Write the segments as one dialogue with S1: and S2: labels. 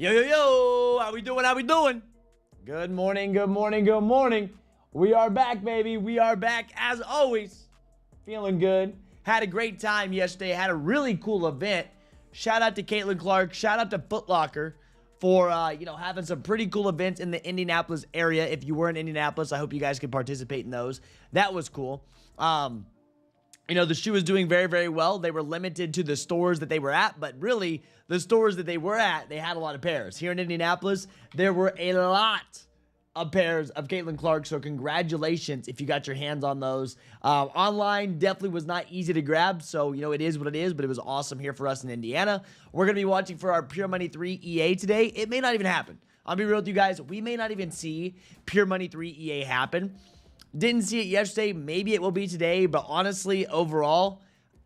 S1: Yo, yo, yo, how we doing, how we doing? Good morning, good morning, good morning. We are back, baby. We are back as always. Feeling good. Had a great time yesterday. Had a really cool event. Shout out to Kaylin Clark. Shout out to Foot Locker for, having some pretty cool events in the Indianapolis area. If you were in Indianapolis, I hope you guys could participate in those. That was cool. The shoe was doing very, very well. They were limited to the stores that they were at, but really, the stores that they were at, they had a lot of pairs. Here in Indianapolis, there were a lot of pairs of Kaylin Clark, so congratulations if you got your hands on those. Online definitely was not easy to grab, so, it is what it is, but it was awesome here for us in Indiana. We're going to be watching for our Pure Money 3 EA today. It may not even happen. I'll be real with you guys. We may not even see Pure Money 3 EA happen. Didn't see it yesterday. Maybe it will be today, but honestly, overall,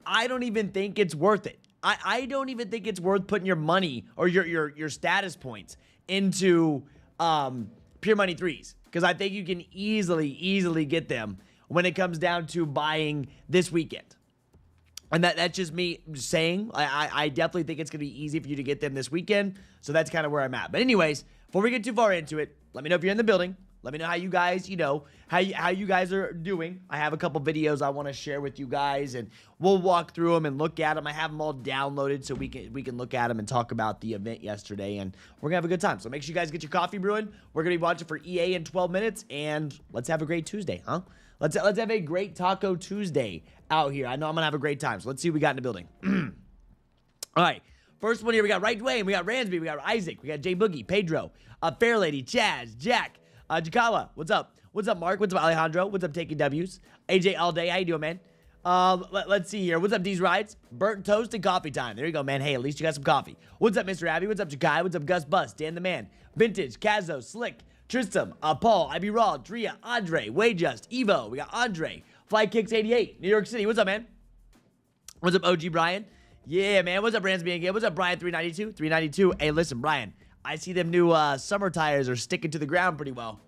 S1: I don't even think it's worth it. I don't even think it's worth putting your money or your status points into Pure Money 3s, because I think you can easily get them when it comes down to buying this weekend. And that's just me saying. I definitely think it's going to be easy for you to get them this weekend, so that's kind of where I'm at. But anyways, before we get too far into it, let me know if you're in the building. Let me know how you guys, how you guys are doing. I have a couple videos I want to share with you guys, and we'll walk through them and look at them. I have them all downloaded so we can look at them and talk about the event yesterday, and we're going to have a good time. So make sure you guys get your coffee brewing. We're going to be watching for EA in 12 minutes, and let's have a great Tuesday, huh? Let's have a great Taco Tuesday out here. I know I'm going to have a great time, so let's see what we got in the building. All right. First one here, we got Right Dwayne, we got Ransby, we got Isaac, we got J Boogie, Pedro, Fairlady, Chaz, Jack, Jakawa, what's up? What's up, Mark? What's up, Alejandro? What's up, Taking W's? AJ all day, how you doing, man? Let's see here. What's up, D's Rides? Burnt toast and coffee time. There you go, man. Hey, at least you got some coffee. What's up, Mr. Abby? What's up, Jakai? What's up, Gus Bus? Dan the Man, Vintage, Kazo, Slick, Tristam, Paul, IB Raw, Drea, Andre, Wayjust, Evo. We got Andre, Fly Kicks 88, New York City. What's up, man? What's up, OG Brian? Yeah, man. What's up, Ransby again? What's up, Brian 392? 392. Hey, listen, Brian. I see them new summer tires are sticking to the ground pretty well.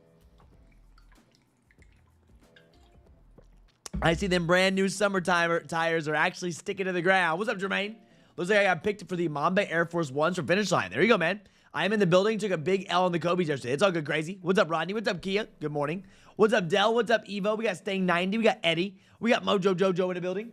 S1: I see them brand new summer tires are actually sticking to the ground. What's up, Jermaine? Looks like I got picked for the Mamba Air Force Ones from Finishline. There you go, man. I am in the building. Took a big L on the Kobe's yesterday. It's all good, crazy. What's up, Rodney? What's up, Kia? Good morning. What's up, Dell? What's up, Evo? We got Staying 90. We got Eddie. We got Mojo Jojo in the building.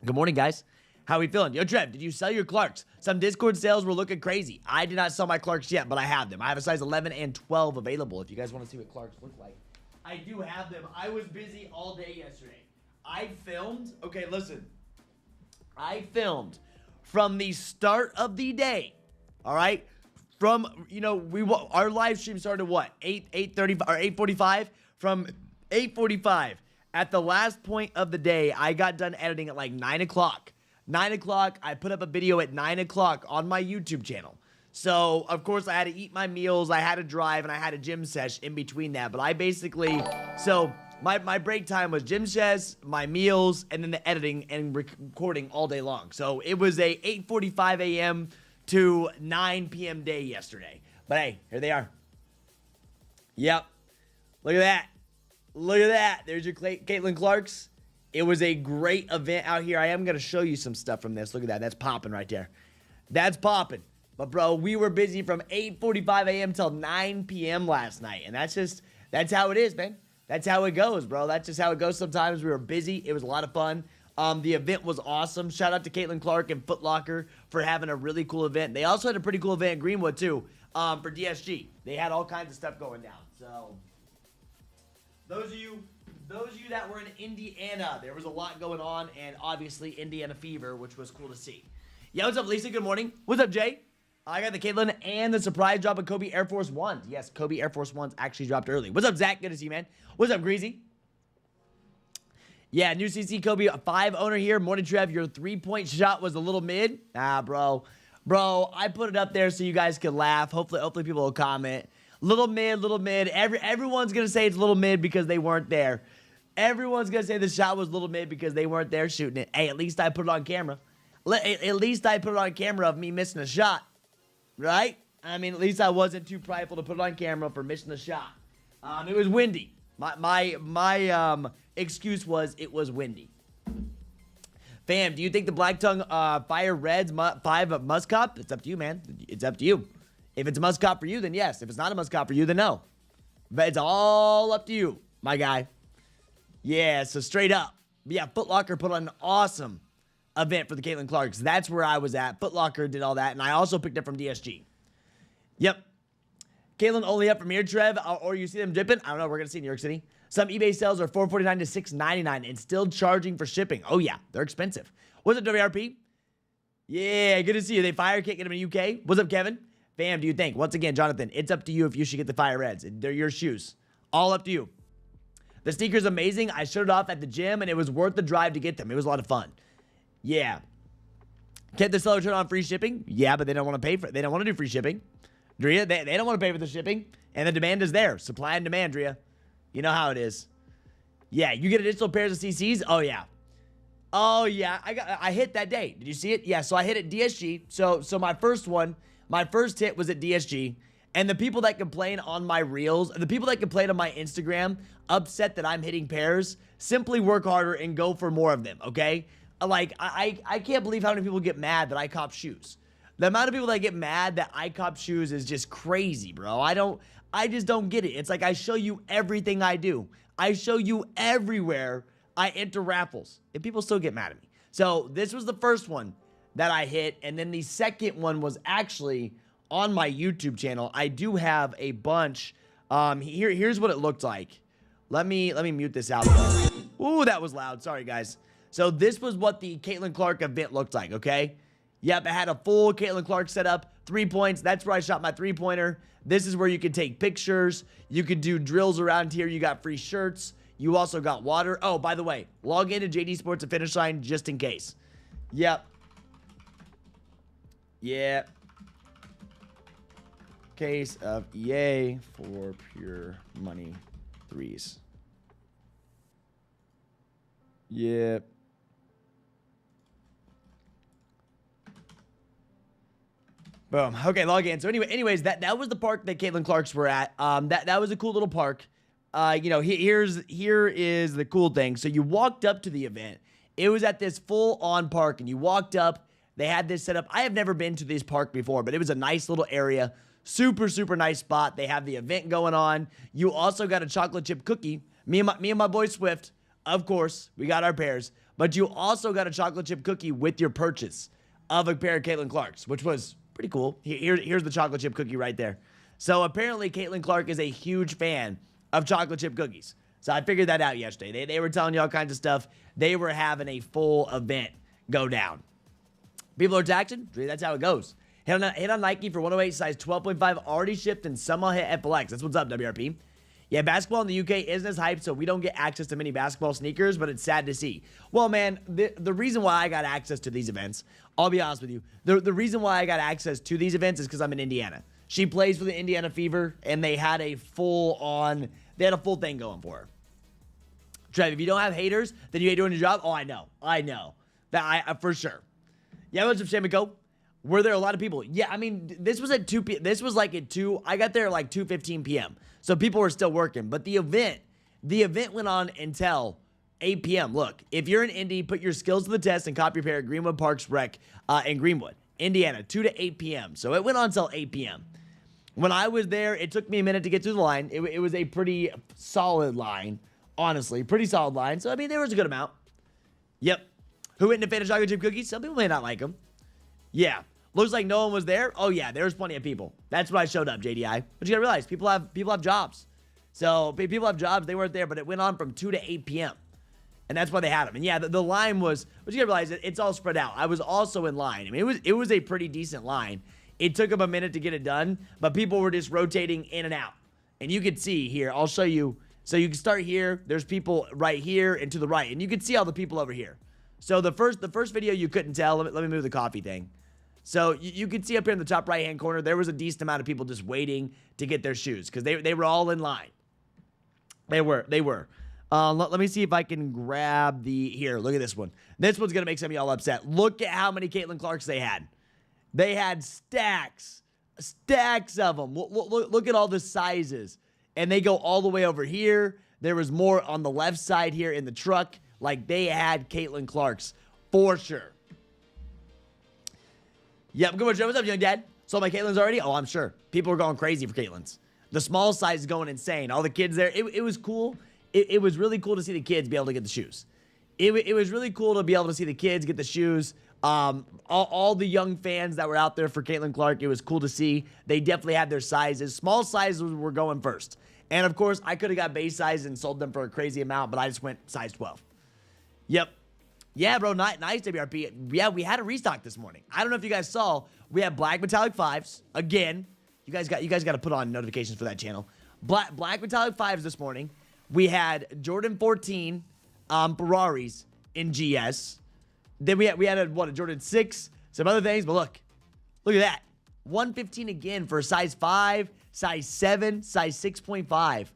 S1: Good morning, guys. How we feeling? Yo, Trev, did you sell your Clarks? Some Discord sales were looking crazy. I did not sell my Clarks yet, but I have them. I have a size 11 and 12 available if you guys want to see what Clarks look like. I do have them. I was busy all day yesterday. I filmed. Okay, listen. I filmed from the start of the day. All right? From, our live stream started at what? 8:30 or 8:45? From 8:45 at the last point of the day, I got done editing at like 9 o'clock. 9 o'clock, I put up a video at 9 o'clock on my YouTube channel. So, of course, I had to eat my meals, I had to drive, and I had a gym sesh in between that. But I basically, my break time was gym sesh, my meals, and then the editing and recording all day long. So, it was a 8:45 a.m. to 9 p.m. day yesterday. But hey, here they are. Yep. Look at that. Look at that. There's your Kaylin Clarks. It was a great event out here. I am going to show you some stuff from this. Look at that. That's popping right there. That's popping. But, bro, we were busy from 8:45 a.m. till 9 p.m. last night. And that's how it is, man. That's how it goes, bro. That's just how it goes sometimes. We were busy. It was a lot of fun. The event was awesome. Shout out to Kaylin Clark and Foot Locker for having a really cool event. They also had a pretty cool event in Greenwood, too, for DSG. They had all kinds of stuff going down. So, those of you that were in Indiana, there was a lot going on, and obviously Indiana Fever, which was cool to see. Yeah, what's up, Lisa? Good morning. What's up, Jay? I got the Caitlin and the surprise drop of Kobe Air Force Ones. Yes, Kobe Air Force Ones actually dropped early. What's up, Zach? Good to see you, man. What's up, Greasy? Yeah, new CC Kobe 5 owner here. Morning, Trev. Your 3-point shot was a little mid. Nah, bro. Bro, I put it up there so you guys could laugh. Hopefully people will comment. Little mid, little mid. Everyone's going to say it's little mid because they weren't there. Everyone's going to say the shot was little mid because they weren't there shooting it. Hey, at least I put it on camera. At least I put it on camera of me missing a shot. Right? I mean, at least I wasn't too prideful to put it on camera for missing a shot. It was windy. My excuse was it was windy. Fam, do you think the Black Tongue Fire Reds 5 must cop? It's up to you, man. It's up to you. If it's a must cop for you, then yes. If it's not a must cop for you, then no. But it's all up to you, my guy. Yeah, so straight up. Yeah, Foot Locker put on an awesome event for the Kaylin Clarks. That's where I was at. Foot Locker did all that, and I also picked up from DSG. Yep. Kaylin only up from here, Trev, or you see them dipping. I don't know. We're going to see in New York City. Some eBay sales are $4.49 to $6.99 and still charging for shipping. Oh, yeah. They're expensive. What's up, WRP? Yeah, good to see you. They fire, can't get them in UK. What's up, Kevin? Fam, do you think? Once again, Jonathan, it's up to you if you should get the fire reds. They're your shoes. All up to you. The sneaker's amazing. I showed it off at the gym, and it was worth the drive to get them. It was a lot of fun. Yeah. Can't the seller turn on free shipping? Yeah, but they don't want to pay for it. They don't want to do free shipping. Drea, they don't want to pay for the shipping, and the demand is there. Supply and demand, Drea. You know how it is. Yeah, you get additional pairs of CCs? Oh, yeah. Oh, yeah. I hit that day. Did you see it? Yeah, so I hit at DSG. So my first hit was at DSG, and the people that complain on my reels, the people that complain on my Instagram, upset that I'm hitting pairs, simply work harder and go for more of them, okay? Like, I can't believe how many people get mad that I cop shoes. The amount of people that get mad that I cop shoes is just crazy, bro. I just don't get it. It's like I show you everything I do. I show you everywhere I enter raffles, and people still get mad at me. So this was the first one that I hit, and then the second one was actually on my YouTube channel. I do have a bunch. Here's what it looked like. Let me mute this out. Ooh, that was loud. Sorry, guys. So this was what the Kaylin Clark event looked like, okay? Yep, I had a full Kaylin Clark setup, 3 points. That's where I shot my three-pointer. This is where you can take pictures. You could do drills around here. You got free shirts. You also got water. Oh, by the way, log into JD Sports and Finishline just in case. Yep. Yeah. Case of EA for pure money threes. Yep. Boom. Okay, log in. So anyways, that was the park that Kaylin Clarks were at. That was a cool little park. You know, here is the cool thing. So you walked up to the event. It was at this full-on park, and you walked up. They had this set up. I have never been to this park before, but it was a nice little area. Super, super nice spot. They have the event going on. You also got a chocolate chip cookie. Me and my boy Swift, of course, we got our pairs. But you also got a chocolate chip cookie with your purchase of a pair of Kaylin Clarks, which was pretty cool. Here's the chocolate chip cookie right there. So apparently Kaylin Clark is a huge fan of chocolate chip cookies. So I figured that out yesterday. They were telling you all kinds of stuff. They were having a full event go down. People are taxing. That's how it goes. Hit on Nike for 108 size 12.5 already shipped, and some I'll hit FLX. That's what's up, WRP. Yeah, basketball in the UK isn't as hyped, so we don't get access to many basketball sneakers, but it's sad to see. Well, man, the reason why I got access to these events, I'll be honest with you, the reason why I got access to these events is because I'm in Indiana. She plays for the Indiana Fever, and they had a full thing going for her. Trev, if you don't have haters, then you ain't doing your job. Oh, I know. That for sure. Yeah, what's up, Shamiko? Were there a lot of people? Yeah, I mean, this was at 2 p.m. This was like at 2. I got there at like 2:15 p.m. So people were still working. But the event went on until 8 p.m. Look, if you're in Indy, put your skills to the test and copy your pair at Greenwood Parks Rec in Greenwood, Indiana, 2 to 8 p.m. So it went on until 8 p.m. When I was there, it took me a minute to get through the line. It was a pretty solid line, honestly. Pretty solid line. So, I mean, there was a good amount. Yep. Who went into fan of chocolate chip cookies? Some people may not like them. Yeah. Looks like no one was there. Oh, yeah, there was plenty of people. That's when I showed up, JDI. But you gotta realize, people have jobs. So, people have jobs. They weren't there, but it went on from 2 to 8 p.m. And that's why they had them. And, yeah, the line was, but you gotta realize, it's all spread out. I was also in line. I mean, it was a pretty decent line. It took them a minute to get it done, but people were just rotating in and out. And you could see here, I'll show you. So you can start here. There's people right here and to the right. And you can see all the people over here. So the first video you couldn't tell. Let me move the coffee thing. So you can see up here in the top right-hand corner, there was a decent amount of people just waiting to get their shoes because they were all in line. They were. Let me see if I can grab here. Look at this one. This one's going to make some of y'all upset. Look at how many Kaylin Clarks they had. They had stacks of them. Look at all the sizes. And they go all the way over here. There was more on the left side here in the truck. Like, they had Kaylin Clarks for sure. Yep, good one, Joe. What's up, young dad? Sold my Cailins already? Oh, I'm sure. People are going crazy for Cailins. The small size is going insane. All the kids there. It was cool. It was really cool to see the kids be able to get the shoes. It was really cool to be able to see the kids get the shoes. All the young fans that were out there for Kaylin Clark, it was cool to see. They definitely had their sizes. Small sizes were going first. And, of course, I could have got base size and sold them for a crazy amount, but I just went size 12. Yep. Yeah, bro, nice WRP. Yeah, we had a restock this morning. I don't know if you guys saw. We had black metallic 5s. Again, you guys got to put on notifications for that channel. Black metallic 5s this morning. We had Jordan 14 Ferraris in GS. Then we had a Jordan 6, some other things, but look at that. 115 again for a size 5, size 7, size 6.5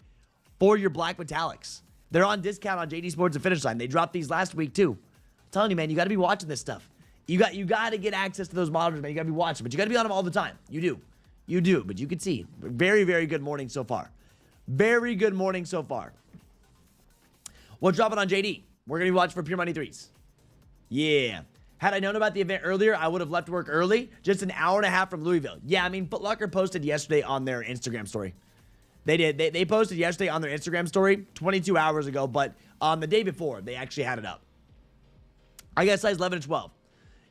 S1: for your black metallics. They're on discount on JD Sports and Finishline. They dropped these last week too. I'm telling you, man, you got to be watching this stuff. You got to get access to those models, man. You got to be watching, but you got to be on them all the time. You do, but you can see. Very, very good morning so far. Very good morning so far. We'll drop it on JD. We're going to be watching for Pure Money 3s. Yeah. Had I known about the event earlier, I would have left work early. Just an hour and a half from Louisville. Yeah, I mean, Foot Locker posted yesterday on their Instagram story. They did. They posted yesterday on their Instagram story 22 hours ago, but the day before, they actually had it up. I got size 11 and 12.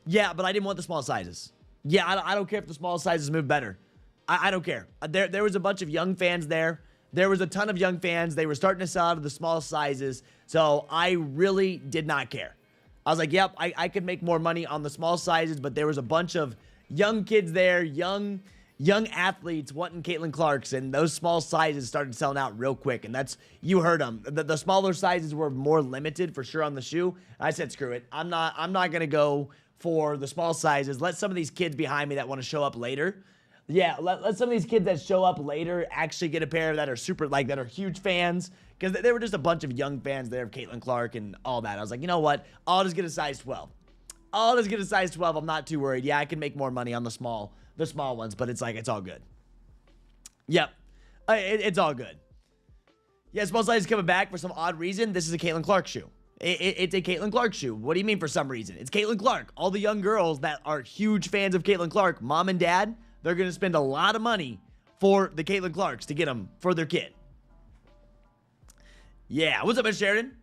S1: Yeah, but I didn't want the small sizes. Yeah, I don't care if the small sizes move better. I don't care. There was a bunch of young fans there. There was a ton of young fans. They were starting to sell out of the small sizes, so I really did not care. I was like, yep, I could make more money on the small sizes, but there was a bunch of young kids there, young athletes wanting Kaylin Clark's, and those small sizes started selling out real quick, and that's, you heard them. The smaller sizes were more limited for sure on the shoe. I said, screw it. I'm not going to go for the small sizes. Let some of these kids behind me that want to show up later. Yeah, let some of these kids that show up later actually get a pair that are that are huge fans, because there were just a bunch of young fans there of Kaylin Clark and all that. I was like, you know what? I'll just get a size 12. I'm not too worried. Yeah, I can make more money on the small ones, but it's all good. Yep, it's all good. Yeah, small size is coming back for some odd reason. This is a Kaylin Clark shoe. It's a Kaylin Clark shoe. What do you mean for some reason? It's Kaylin Clark. All the young girls that are huge fans of Kaylin Clark, mom and dad, they're going to spend a lot of money for the Kaylin Clarks to get them for their kid. Yeah, what's up, Mr. Sheridan?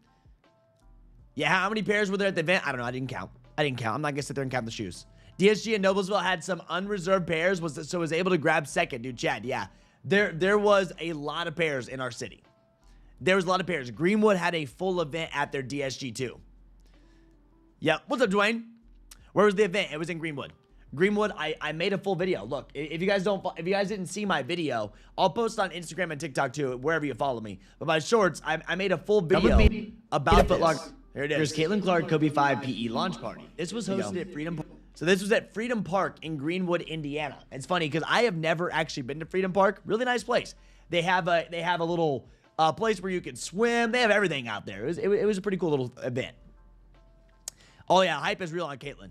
S1: Yeah, how many pairs were there at the event? I don't know. I didn't count. I'm not going to sit there and count the shoes. DSG and Noblesville had some unreserved pairs, so was able to grab second. Dude, Chad, yeah. There was a lot of pairs in our city. There was a lot of pairs. Greenwood had a full event at their DSG too. Yep. What's up, Dwayne? Where was the event? It was in Greenwood. Greenwood, I made a full video. Look, if you guys didn't see my video, I'll post on Instagram and TikTok too, wherever you follow me. But my shorts, I made a full video about Foot Locker. Here it is. Here's Kaylin Clark Kobe 5 PE launch party. This was hosted at Freedom Park. So this was at Freedom Park in Greenwood, Indiana. It's funny because I have never actually been to Freedom Park. Really nice place. They have a little place where you can swim. They have everything out there. It was a pretty cool little event. Oh yeah, hype is real on Cailtin.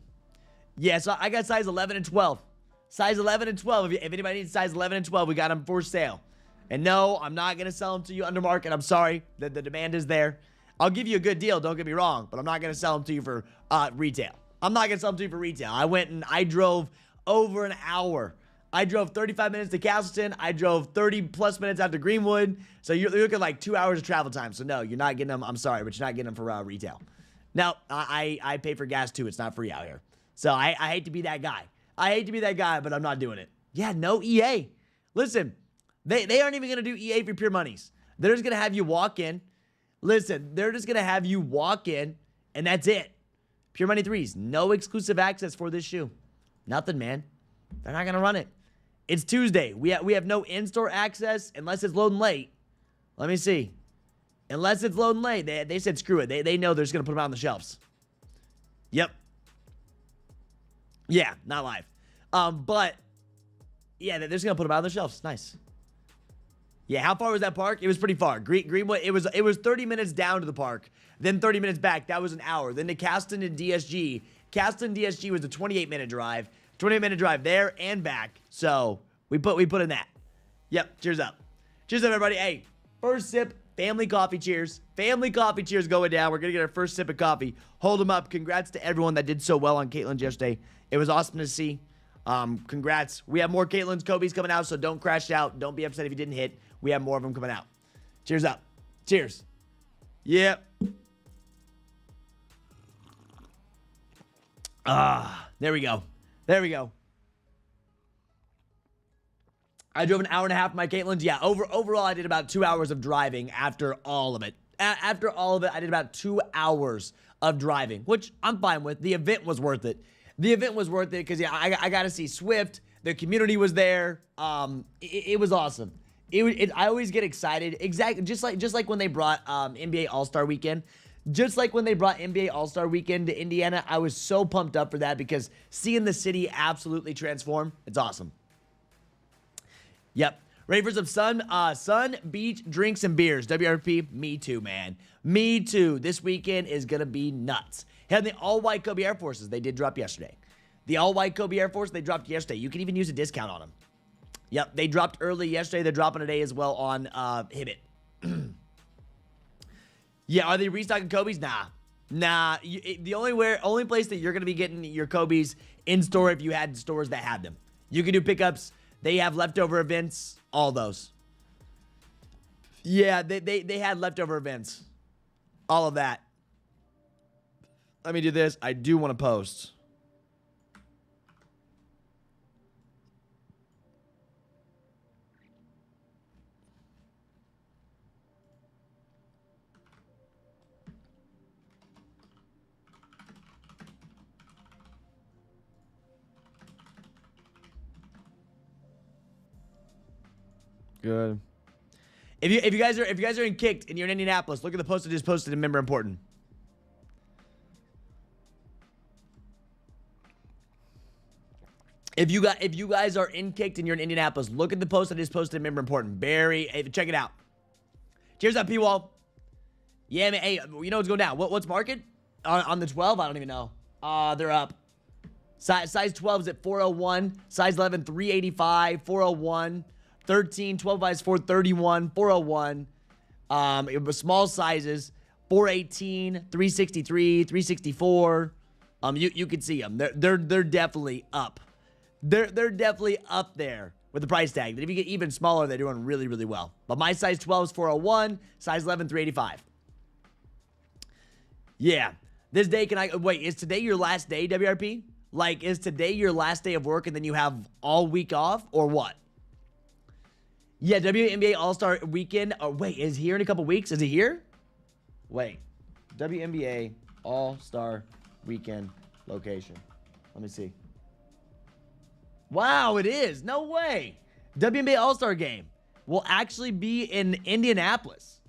S1: Yeah, so I got size 11 and 12. Size 11 and 12. If anybody needs size 11 and 12, we got them for sale. And no, I'm not going to sell them to you under market. I'm sorry. The demand is there. I'll give you a good deal, don't get me wrong, but I'm not going to sell them to you for retail. I'm not going to sell them to you for retail. I went and I drove over an hour. I drove 35 minutes to Cailtin. I drove 30 plus minutes out to Greenwood. So you're looking like 2 hours of travel time. So no, you're not getting them. I'm sorry, but you're not getting them for retail. Now, I pay for gas too. It's not free out here. So I hate to be that guy. But I'm not doing it. Yeah, no EA. Listen, they aren't even going to do EA for Pure Monies. They're just going to have you walk in. Listen, they're just going to have you walk in, and that's it. Pure Money 3s, no exclusive access for this shoe. Nothing, man. They're not going to run it. It's Tuesday. We have no in-store access unless it's loading late. Let me see. Unless it's loading late. They said screw it. They know they're just going to put them out on the shelves. Yep. Yeah, not live. But, yeah, they're just going to put them out on the shelves. Nice. Yeah, how far was that park? It was pretty far. Greenwood, it was 30 minutes down to the park, then 30 minutes back. That was an hour. Then to Cailtin and DSG. Cailtin and DSG was a 28-minute drive. 28-minute drive there and back. So we put in that. Yep, cheers up. Cheers up, everybody. Hey, first sip, family coffee cheers. Family coffee cheers going down. We're going to get our first sip of coffee. Hold them up. Congrats to everyone that did so well on Cailtin yesterday. It was awesome to see. Congrats. We have more Caitlin's Kobe's coming out, so don't crash out. Don't be upset if you didn't hit. We have more of them coming out. Cheers up. Cheers. Yep. There we go. There we go. I drove an hour and a half for my Caitlin's. Yeah, overall, I did about 2 hours of driving after all of it. After all of it, I did about 2 hours of driving, which I'm fine with. The event was worth it. The event was worth it because, yeah, I got to see Swift. The community was there. It was awesome. I always get excited. Exactly, just like when they brought NBA All-Star Weekend. Just like when they brought NBA All-Star Weekend to Indiana, I was so pumped up for that because seeing the city absolutely transform, it's awesome. Yep. Ready for some sun, beach, drinks, and beers. WRP, me too, man. Me too. This weekend is going to be nuts. Head on the all-white Kobe Air Forces. They did drop yesterday. The all-white Kobe Air Force, they dropped yesterday. You can even use a discount on them. Yep, they dropped early yesterday. They're dropping today as well on Hibbit. Yeah, are they restocking Kobe's? Nah. The only place that you're going to be getting your Kobe's in store if you had stores that had them. You can do pickups. They have leftover events. All those. Yeah, they had leftover events. All of that. Let me do this. I do want to post. Good. If you guys are in Kckd and you're in Indianapolis, look at the post I just posted in Member Important. If you guys are in Kckd and you're in Indianapolis, look at the post I just posted in Member Important. Check it out. Cheers up, P-Wall. Yeah, man. Hey, you know what's going down? What's market on the 12? I don't even know. They're up. Size 12 is at 401. Size 11 385. 401. 13, 12 by 431, 401. It was small sizes, 418, 363, 364. You can see them. They're definitely up. They're definitely up there with the price tag. If you get even smaller, they're doing really, really well. But my size 12 is 401, size 11 385. Yeah. This day wait, is today your last day, WRP? Like, is today your last day of work and then you have all week off or what? Yeah, WNBA All-Star Weekend. Oh, wait, is he here in a couple weeks? Is he here? Wait. WNBA All-Star Weekend location. Let me see. Wow, it is. No way. WNBA All-Star Game will actually be in Indianapolis.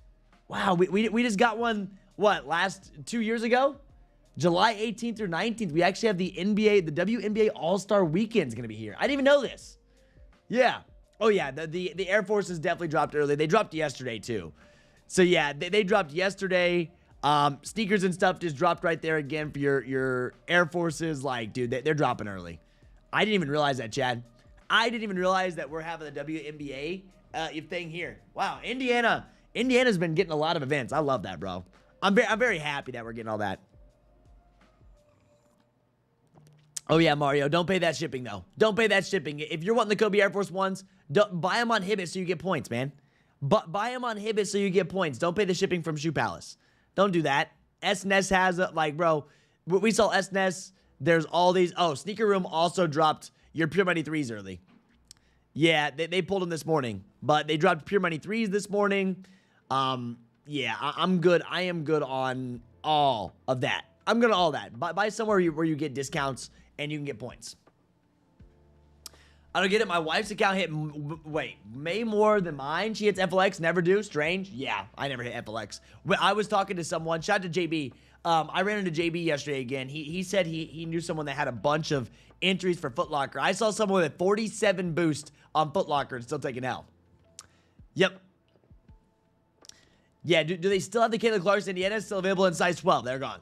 S1: Wow, we just got one, last 2 years ago? July 18th through 19th. We actually have the WNBA All-Star Weekend is going to be here. I didn't even know this. Yeah. Oh, yeah, the Air Forces definitely dropped early. They dropped yesterday, too. So, yeah, they dropped yesterday. Sneakers and stuff just dropped right there again for your Air Forces. Like, dude, they're dropping early. I didn't even realize that, Chad. I didn't even realize that we're having the WNBA thing here. Wow, Indiana's been getting a lot of events. I love that, bro. I'm very happy that we're getting all that. Oh, yeah, Mario. Don't pay that shipping, though. Don't pay that shipping. If you're wanting the Kobe Air Force Ones, buy them on Hibbit so you get points, man. But buy them on Hibbit so you get points. Don't pay the shipping from Shoe Palace. Don't do that. SNS has, bro, we saw SNS. There's all these. Oh, Sneaker Room also dropped your Pure Money 3s early. Yeah, they pulled them this morning. But they dropped Pure Money 3s this morning. Yeah, I'm good. I am good on all of that. I'm good on all that. Buy somewhere where you get discounts and you can get points. I don't get it. My wife's account hit, way more than mine. She hits FLX, never do. Strange. Yeah, I never hit FLX. I was talking to someone. Shout out to JB. I ran into JB yesterday again. He said he knew someone that had a bunch of entries for Foot Locker. I saw someone with a 47 boost on Foot Locker and still taking L. Yep. Yeah, do they still have the Kaylin Clark Indiana still available in size 12? They're gone.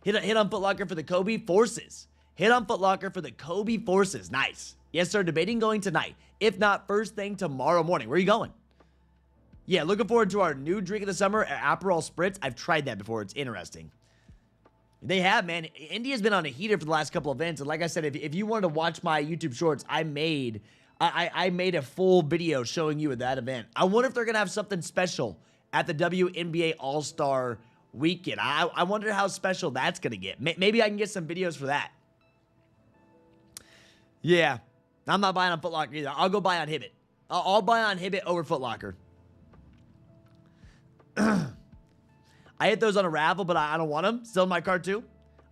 S1: Hit on Foot Locker for the Kobe Forces. Hit on Foot Locker for the Kobe Forces. Nice. Yes, sir. Debating going tonight. If not, first thing tomorrow morning. Where are you going? Yeah, looking forward to our new drink of the summer, Aperol Spritz. I've tried that before. It's interesting. They have, man. India's been on a heater for the last couple events. And like I said, if you wanted to watch my YouTube shorts, I made a full video showing you at that event. I wonder if they're going to have something special at the WNBA All-Star Weekend. I wonder how special that's going to get. Maybe I can get some videos for that. Yeah. I'm not buying on Foot Locker either. I'll go buy on Hibbett. I'll buy on Hibbett over Foot Locker. I hit those on a raffle, but I don't want them. Still in my cart too.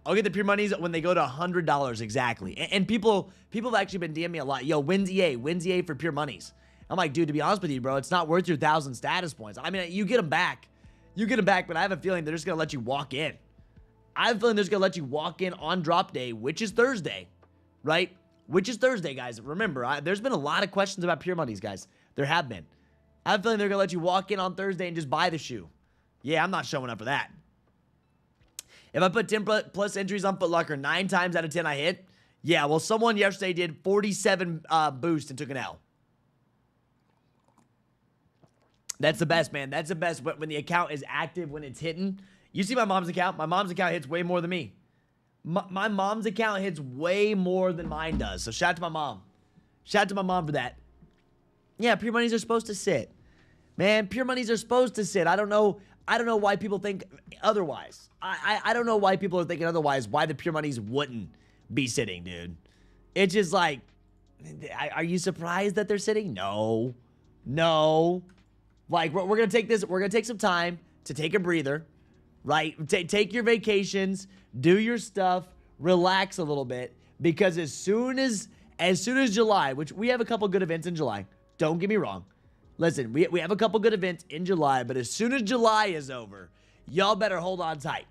S1: I'll get the Pure Monies when they go to $100 exactly. And people have actually been DMing me a lot. Yo, when's EA? When's EA for Pure Monies? I'm like, dude, to be honest with you, bro, it's not worth your 1,000 status points. I mean, you get them back. You get them back, but I have a feeling they're just going to let you walk in. I have a feeling they're just going to let you walk in on drop day, which is Thursday, right? Which is Thursday, guys. Remember, there's been a lot of questions about Pure Monies, guys. There have been. I have a feeling they're going to let you walk in on Thursday and just buy the shoe. Yeah, I'm not showing up for that. If I put 10 plus entries on Foot Locker 9 times out of 10 I hit, yeah, well, someone yesterday did 47 boost and took an L. That's the best, man. That's the best when the account is active, when it's hitting. You see my mom's account? My mom's account hits way more than me. My mom's account hits way more than mine does. So shout out to my mom. Shout out to my mom for that. Yeah, Pure Monies are supposed to sit. Man, Pure Monies are supposed to sit. I don't know why people think otherwise. I don't know why people are thinking otherwise, why the Pure Monies wouldn't be sitting, dude. It's just like, are you surprised that they're sitting? No. No. Like, we're going to take this, we're going to take some time to take a breather, right? Take your vacations, do your stuff, relax a little bit, because as soon as July, which we have a couple good events in July, don't get me wrong. Listen, we have a couple good events in July, but as soon as July is over, y'all better hold on tight.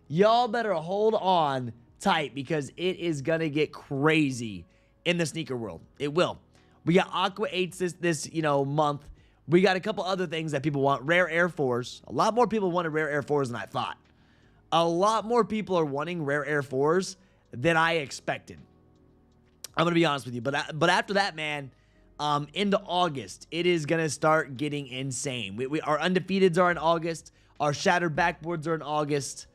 S1: Y'all better hold on tight, because it is going to get crazy in the sneaker world. It will. We got Aqua 8s this month. We got a couple other things that people want. Rare Air 4s. A lot more people wanted Rare Air 4s than I thought. A lot more people are wanting Rare Air 4s than I expected. I'm going to be honest with you. But after that, man, into August, it is going to start getting insane. Our undefeateds are in August. Our shattered backboards are in August.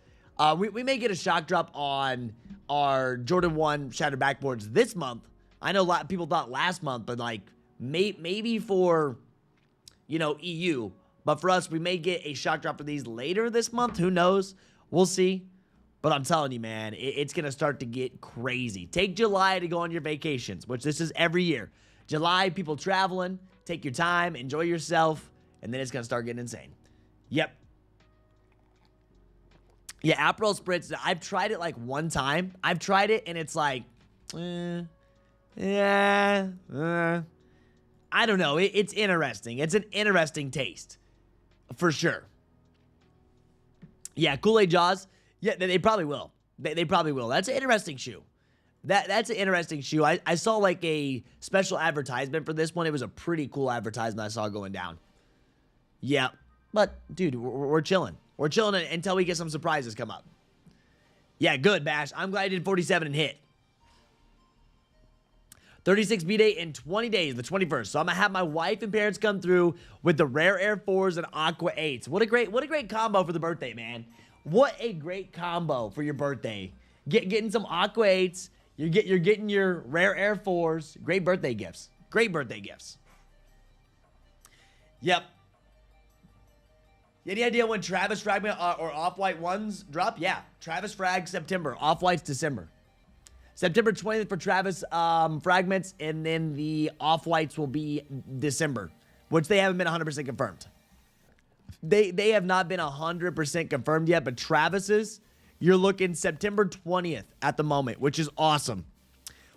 S1: We may get a shock drop on our Jordan 1 shattered backboards this month. I know a lot of people thought last month, but like maybe for, EU. But for us, we may get a shock drop for these later this month. Who knows? We'll see. But I'm telling you, man, it's going to start to get crazy. Take July to go on your vacations, which this is every year. July, people traveling, take your time, enjoy yourself, and then it's going to start getting insane. Yep. Yeah, Aperol Spritz, I've tried it like one time. I've tried it, and it's like, I don't know. It's interesting. It's an interesting taste, for sure. Yeah, Kool-Aid Jaws, yeah, they probably will. They probably will. That's an interesting shoe. That's an interesting shoe. I saw like a special advertisement for this one. It was a pretty cool advertisement I saw going down. Yeah. But, dude, we're chilling. We're chilling until we get some surprises come up. Yeah, good, Bash. I'm glad I did 47 and hit. 36 B-Day in 20 days, the 21st. So I'm going to have my wife and parents come through with the Rare Air 4s and Aqua 8s. What a great combo for the birthday, man. What a great combo for your birthday. Getting some Aqua 8s. You're getting your Rare Air 4s. Great birthday gifts. Great birthday gifts. Yep. Any idea when Travis Fragment or Off-White ones drop? Yeah. Travis Frag, September. Off-White's December. September 20th for Travis Fragments, and then the Off-Whites will be December, which they haven't been 100% confirmed. They have not been 100% confirmed yet, but Travis's, you're looking September 20th at the moment, which is awesome.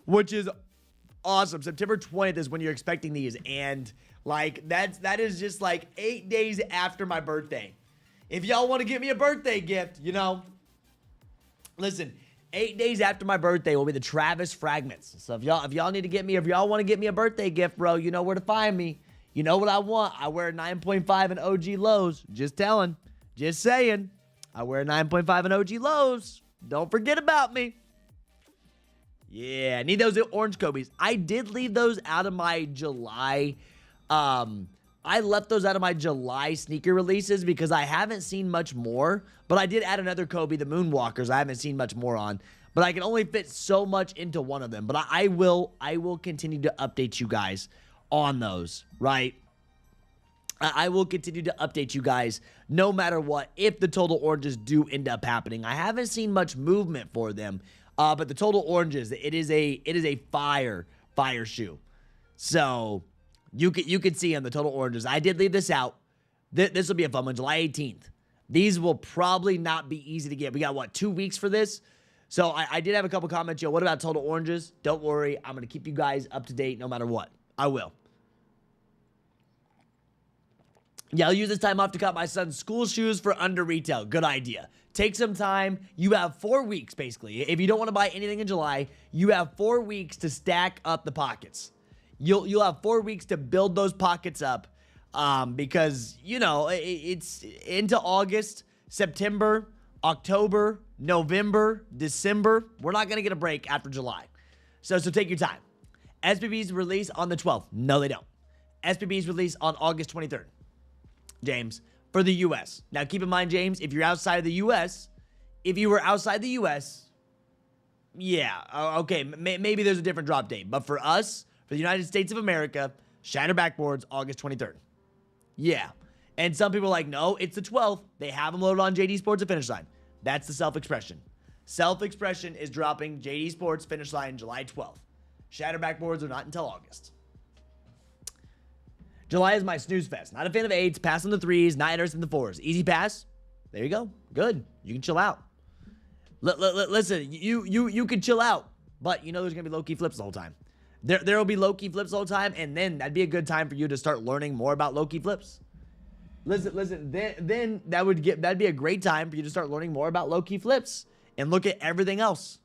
S1: September 20th is when you're expecting these, and like that is just like 8 days after my birthday. If y'all want to give me a birthday gift, listen, 8 days after my birthday will be the Travis Fragments. So if y'all need to get me, if y'all want to get me a birthday gift, bro, you know where to find me. You know what I want. I wear 9.5 and OG lows. Just telling. Just saying. I wear 9.5 and OG lows. Don't forget about me. Yeah, I need those orange Kobe's. I did leave those out of my July I left those out of my July sneaker releases because I haven't seen much more. But I did add another Kckd, the Moonwalkers. I haven't seen much more on. But I can only fit so much into one of them. But I will continue to update you guys on those, right? I will continue to update you guys no matter what if the Total Oranges do end up happening. I haven't seen much movement for them, but the Total Oranges, it is a fire shoe. So you could see on the Total Oranges. I did leave this out. This will be a fun one, July 18th. These will probably not be easy to get. We got, what, 2 weeks for this? So I did have a couple comments, yo, what about Total Oranges? Don't worry, I'm going to keep you guys up to date no matter what. I will. Yeah, I'll use this time off to cut my son's school shoes for under retail. Good idea. Take some time. You have 4 weeks, basically. If you don't want to buy anything in July, you have 4 weeks to stack up the pockets. You'll have 4 weeks to build those pockets up because, you know, it's into August, September, October, November, December. We're not going to get a break after July. So take your time. SPBs release on the 12th. No, they don't. SPBs release on August 23rd. James, for the U.S. Now, keep in mind, James, if you're outside of the U.S., if you were outside the U.S., yeah, okay, maybe there's a different drop date. But for us, for the United States of America, Shatter Backboards, August 23rd. Yeah. And some people are like, no, it's the 12th. They have them loaded on JD Sports at Finishline. That's the Self-Expression. Self-Expression is dropping JD Sports Finishline July 12th. Shatter Backboards are not until August. July is my snooze fest. Not a fan of 8s, pass on the 3s, not interested in the 4s. Easy pass. There you go. Good. You can chill out. Listen, you can chill out, but you know there's going to be Lowkey Flips the whole time. There will be Lowkey Flips the whole time, and then that'd be a good time for you to start learning more about Lowkey Flips. Listen, then that'd be a great time for you to start learning more about Lowkey Flips and look at everything else.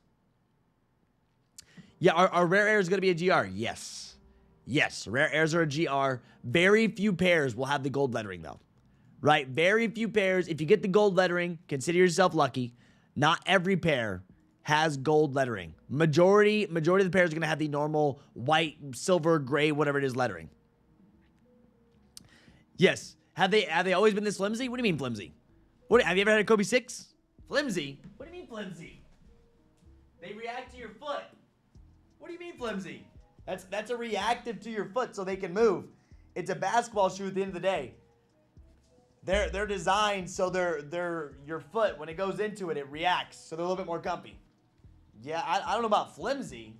S1: Yeah, are rare airs going to be a GR? Yes. Yes, rare airs are a GR. Very few pairs will have the gold lettering, though. Right? Very few pairs. If you get the gold lettering, consider yourself lucky. Not every pair has gold lettering. Majority of the pairs are going to have the normal white, silver, gray, whatever it is lettering. Yes. Have they always been this flimsy? What do you mean flimsy? Have you ever had a Kckd 6? Flimsy? What do you mean flimsy? They react to your foot. What do you mean flimsy? That's a reactive to your foot so they can move. It's a basketball shoe at the end of the day. They're designed so your foot, when it goes into it, it reacts. So they're a little bit more comfy. Yeah, I don't know about flimsy.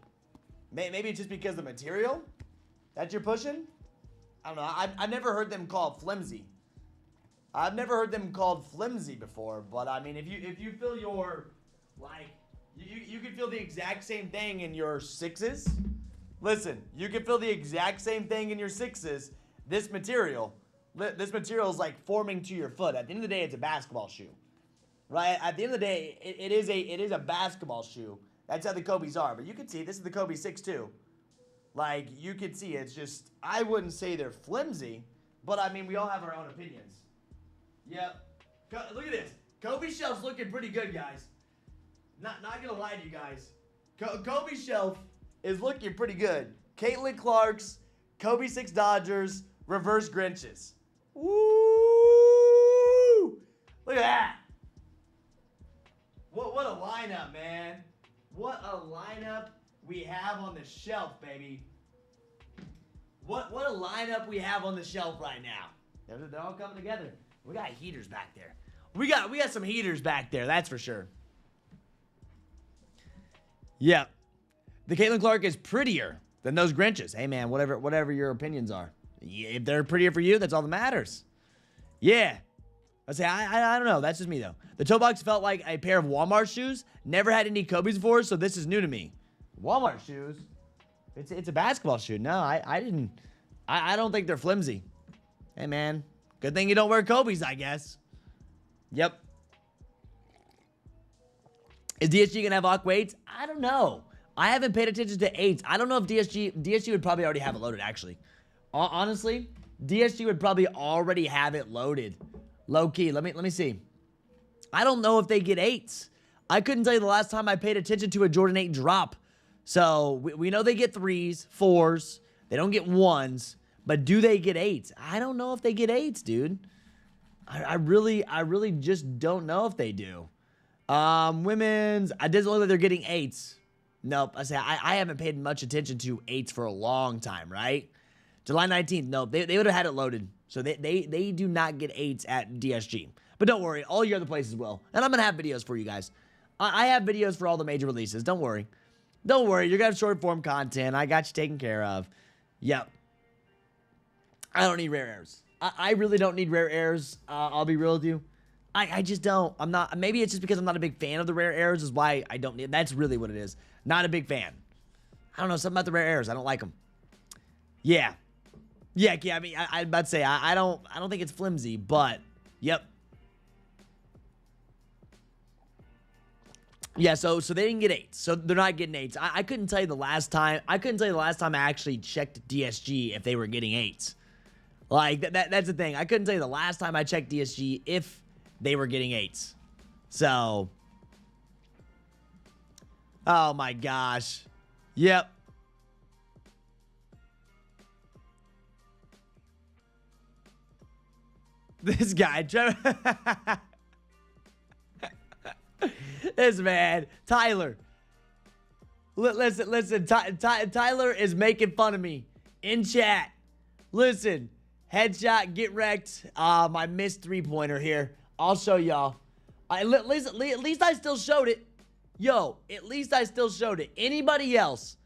S1: Maybe it's just because of the material that you're pushing. I don't know. I've never heard them called flimsy. I've never heard them called flimsy before. But I mean, if you feel your, like, you can feel the exact same thing in your 6s. Listen, you can feel the exact same thing in your 6s. This material is like forming to your foot. At the end of the day, it's a basketball shoe, right? At the end of the day, it is a basketball shoe. That's how the Kckds are. But you can see this is the Kckd 6 too. Like, you can see it's just, I wouldn't say they're flimsy, but I mean, we all have our own opinions. Yep. Look at this. Kckd shelf's looking pretty good, guys. Not gonna lie to you guys. Kckd shelf is looking pretty good. Kaylin Clark's, Kckd 6 Dodgers, reverse Grinches. Woo! Look at that. What a lineup, man. What a lineup we have on the shelf, baby. What a lineup we have on the shelf right now. They're all coming together. We got heaters back there. We got some heaters back there, that's for sure. Yeah. The Kaylin Clark is prettier than those Grinches. Hey, man, whatever your opinions are. If they're prettier for you, that's all that matters. Yeah. I say, I don't know. That's just me, though. The toe box felt like a pair of Walmart shoes. Never had any Kckds before, so this is new to me. Walmart shoes? It's a basketball shoe. No, I didn't. I don't think they're flimsy. Hey, man. Good thing you don't wear Kckds, I guess. Yep. Is DSG going to have Aqua 8s? I don't know. I haven't paid attention to 8s. I don't know if DSG would probably already have it loaded, actually. Honestly, DSG would probably already have it loaded. Low key. Let me see. I don't know if they get 8s. I couldn't tell you the last time I paid attention to a Jordan 8 drop. So we know they get 3s, 4s. They don't get 1s. But do they get 8s? I don't know if they get 8s, dude. I really just don't know if they do. Women's, it doesn't look like they're getting 8s. Nope. I haven't paid much attention to 8s for a long time, right? July 19th, nope. They would have had it loaded. So they do not get 8s at DSG. But don't worry, all your other places will. And I'm going to have videos for you guys. I have videos for all the major releases. Don't worry. Don't worry. You're going to have short form content. I got you taken care of. Yep. I don't need rare airs. I really don't need rare airs. I'll be real with you. I just don't. I'm not. Maybe it's just because I'm not a big fan of the rare airs is why I don't need. That's really what it is. Not a big fan. I don't know. Something about the rare airs. I don't like them. Yeah. Yeah. I mean, I'd about to say I don't think it's flimsy, but yep. Yeah, so they didn't get 8s. So they're not getting 8s. I couldn't tell you the last time. I actually checked DSG if they were getting 8s. Like that's the thing. I couldn't tell you the last time I checked DSG if they were getting 8s. So, oh my gosh. Yep. This guy, Trevor. This man, Tyler. Listen. Tyler is making fun of me in chat. Listen, headshot, get wrecked. My missed 3-pointer here. I'll show y'all. At least I still showed it. Yo, at least I still showed it. Anybody else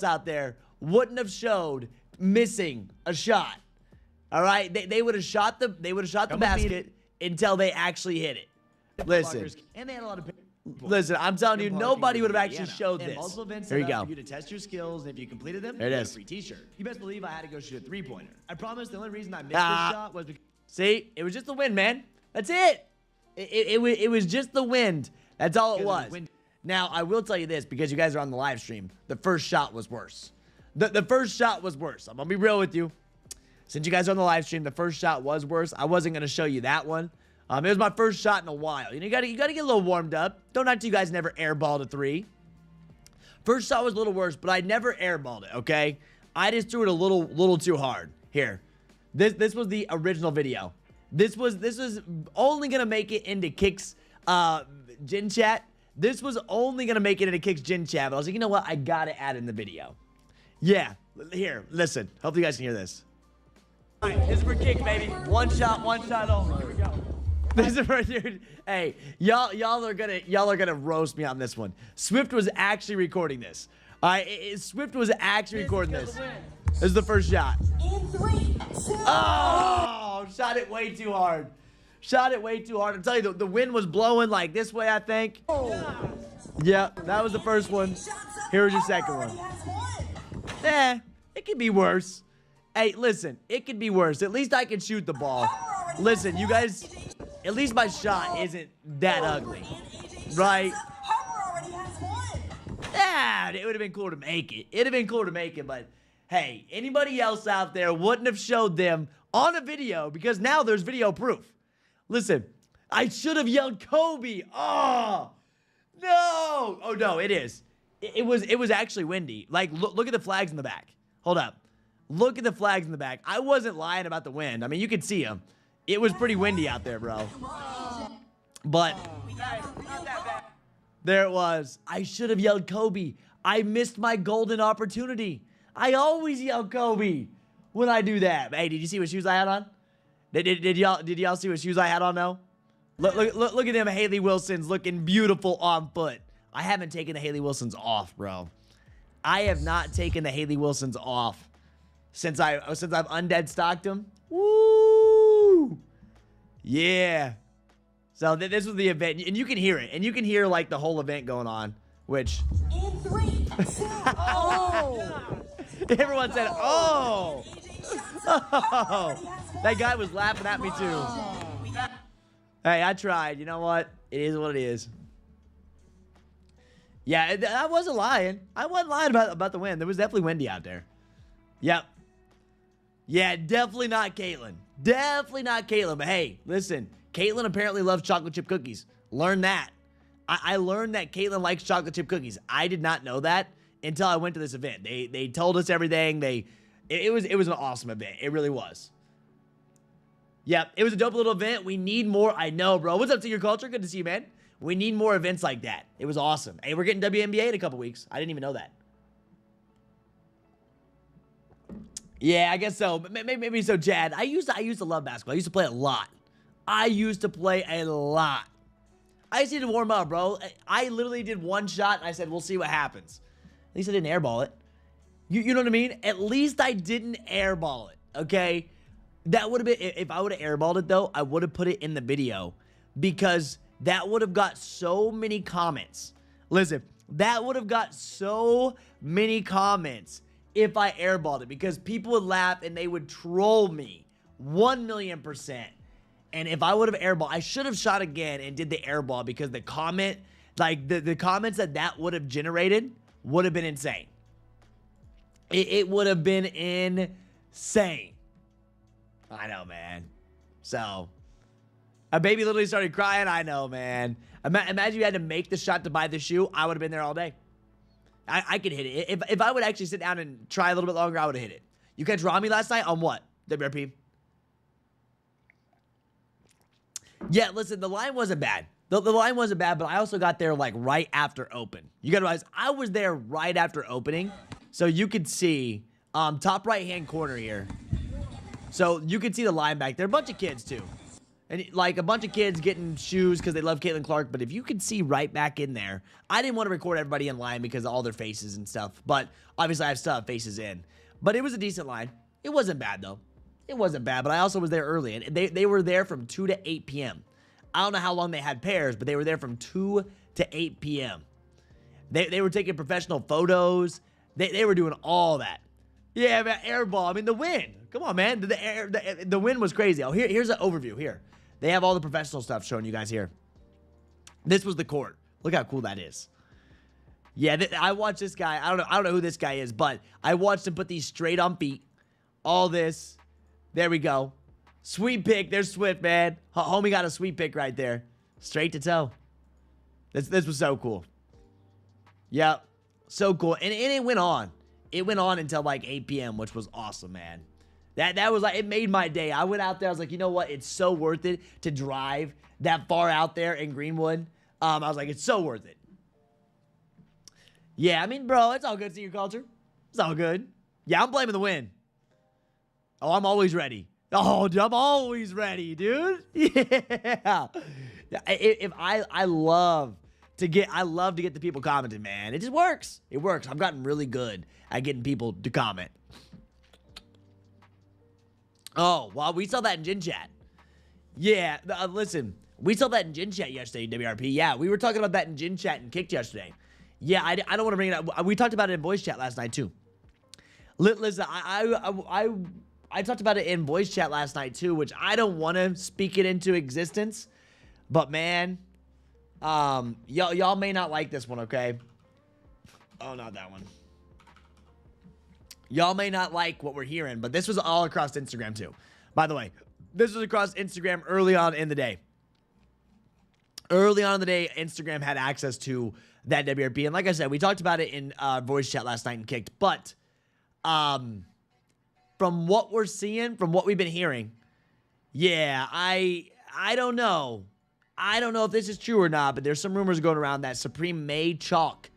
S1: out there wouldn't have showed missing a shot. All right, they would have shot the basket until they actually hit it. Listen, and they had a lot of. Listen, I'm telling you, nobody would have actually showed this. Here you go.
S2: For you to test your skills, and if you completed them,
S1: there it is.
S2: A free T-shirt. You best believe I had to go shoot a 3-pointer. I promise the only reason I missed this shot was because.
S1: See, it was just the wind, man. That's it. It was just the wind. That's all it was. Now, I will tell you this, because you guys are on the live stream, the first shot was worse. The first shot was worse. I'm going to be real with you. Since you guys are on the live stream, the first shot was worse. I wasn't going to show you that one. It was my first shot in a while. You gotta get a little warmed up. Don't act like you guys never airballed a 3. First shot was a little worse, but I never airballed it, okay? I just threw it a little too hard. Here. This was the original video. This was only gonna make it into Kck's Gen Chat. This was only gonna make it into Kck's Gen Chat, but I was like, you know what? I gotta add in the video. Yeah. Here, listen. Hopefully you guys can hear this. All right, this is for Kck, baby. One shot only. Here we go. This is for, dude. Hey, y'all are gonna roast me on this one. Swift was actually recording this. All right, Swift was actually recording this. This is the first shot.
S3: In 3, 2,
S1: oh, shot it way too hard. Shot it way too hard. I'm telling you, the wind was blowing like this way, I think. Yep, that was the first one. Here's your second one. It could be worse. Hey, listen, it could be worse. At least I can shoot the ball. Listen, you guys. At least my shot isn't that ugly, right? Yeah, it would have been cool to make it. It'd have been cool to make it, but hey, anybody else out there wouldn't have showed them on a video because now there's video proof. Listen, I should have yelled Kobe. Oh, no. Oh, no, it is. It was actually windy. Like, look at the flags in the back. Hold up. Look at the flags in the back. I wasn't lying about the wind. I mean, you could see them. It was pretty windy out there, bro. But there it was. I should have yelled Kobe. I missed my golden opportunity. I always yell Kobe when I do that. Hey, did you see what shoes I had on? Did y'all see what shoes I had on though? Look at them Haley Wilsons looking beautiful on foot. I haven't taken the Haley Wilsons off, bro. I have not taken the Haley Wilsons off since I've undead stocked them. Woo! Yeah. So this was the event, and you can hear it, and you can hear like the whole event going on, which.
S3: In 3, 2, oh!
S1: Everyone said, "Oh!" Oh! That guy was laughing at me too. Hey, I tried. You know what? It is what it is. Yeah, I wasn't lying. I wasn't lying about the wind. There was definitely windy out there. Yep. Yeah, definitely not Cailtin. Definitely not Cailtin. But hey, listen, Cailtin apparently loves chocolate chip cookies. Learn that. I learned that Cailtin likes chocolate chip cookies. I did not know that until I went to this event. They told us everything. They It was an awesome event. It really was. Yep, it was a dope little event. We need more. I know, bro. What's up to your culture? Good to see you, man. We need more events like that. It was awesome. Hey, we're getting WNBA in a couple weeks. I didn't even know that. Yeah, I guess so. Maybe so, Chad. I used to love basketball. I used to play a lot. I used to play a lot. I just need to warm up, bro. I literally did one shot, and I said, we'll see what happens. At least I didn't airball it. You know what I mean? At least I didn't airball it, okay? That would have been, if I would have airballed it, though, I would have put it in the video because that would have got so many comments. Listen, that would have got so many comments if I airballed it because people would laugh and they would troll me 1,000,000%. And if I would have airballed, I should have shot again and did the airball because the comment, like the comments that would have generated would have been insane. It would have been insane. I know, man. So, a baby literally started crying. I know, man. Imagine you had to make the shot to buy the shoe. I would have been there all day. I could hit it. If I would actually sit down and try a little bit longer, I would have hit it. You catch Rami last night on what? WRP? Yeah, listen, the line wasn't bad. The line wasn't bad, but I also got there like right after open. You gotta realize I was there right after opening. So you could see top right-hand corner here. So you can see the line back there. A bunch of kids, too. And like a bunch of kids getting shoes because they love Kaylin Clark. But if you can see right back in there, I didn't want to record everybody in line because of all their faces and stuff. But obviously, I still have faces in. But it was a decent line. It wasn't bad, though. It wasn't bad. But I also was there early. And they were there from 2 to 8 p.m. I don't know how long they had pairs, but they were there from 2 to 8 p.m. They were taking professional photos. They were doing all that. Yeah, man, airball. I mean, the win. Come on, man. The win was crazy. Oh, here's an overview. Here. They have all the professional stuff showing you guys here. This was the court. Look how cool that is. Yeah, I watched this guy. I don't know who this guy is, but I watched him put these straight on feet. All this. There we go. Sweet pick. There's Swift, man. Homie got a sweet pick right there. Straight to toe. This was so cool. Yep. So cool. And it went on. It went on until like 8 p.m., which was awesome, man. That was like, it made my day. I went out there. I was like, you know what? It's so worth it to drive that far out there in Greenwood. I was like, it's so worth it. Yeah, I mean, bro, it's all good to your culture. It's all good. Yeah, I'm blaming the win. Oh, I'm always ready. Oh, dude, I'm always ready, dude. Yeah. I love to get the people commenting, man. It just works. It works. I've gotten really good at getting people to comment. Oh, well, we saw that in Gen Chat. Yeah, listen, we saw that in Gen Chat yesterday, WRP. Yeah, we were talking about that in Gen Chat and Kckd yesterday. Yeah, I don't want to bring it up. We talked about it in voice chat last night, too. Listen, I talked about it in voice chat last night, too, which I don't want to speak it into existence. But, man, y'all may not like this one, okay? Oh, not that one. Y'all may not like what we're hearing, but this was all across Instagram, too. By the way, this was across Instagram early on in the day. Early on in the day, Instagram had access to that WRP. And like I said, we talked about it in voice chat last night and Kckd. But from what we're seeing, from what we've been hearing, yeah, I don't know. I don't know if this is true or not, but there's some rumors going around that Supreme may chalk